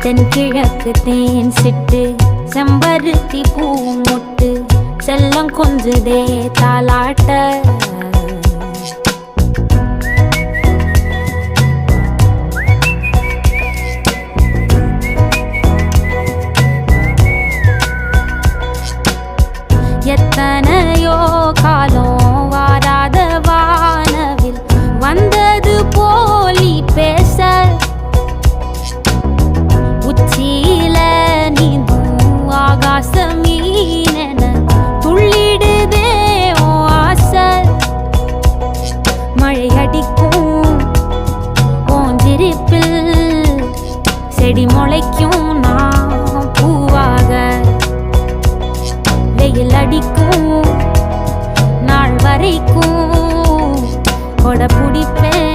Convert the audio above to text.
தென்கிழக்கு தேன் சிட்டு செம்பருத்தி பூ முட்டு செல்லம் கொஞ்சுதே தாலாட்ட எத்தனையோ காலம் வாராத வானவில் வந்தது போலி பேச உச்சியில நீந்தும் ஆகாச மீனென துள்ளிடுதே ஓ ஆசை மழை அடிக்கும் ஓஞ்சிருப்பில் செடி முளைக்கும் நான் பூவாக வெயில் அடிக்கும் நாள் வரைக்கும் கொடை பிடிப்பேன்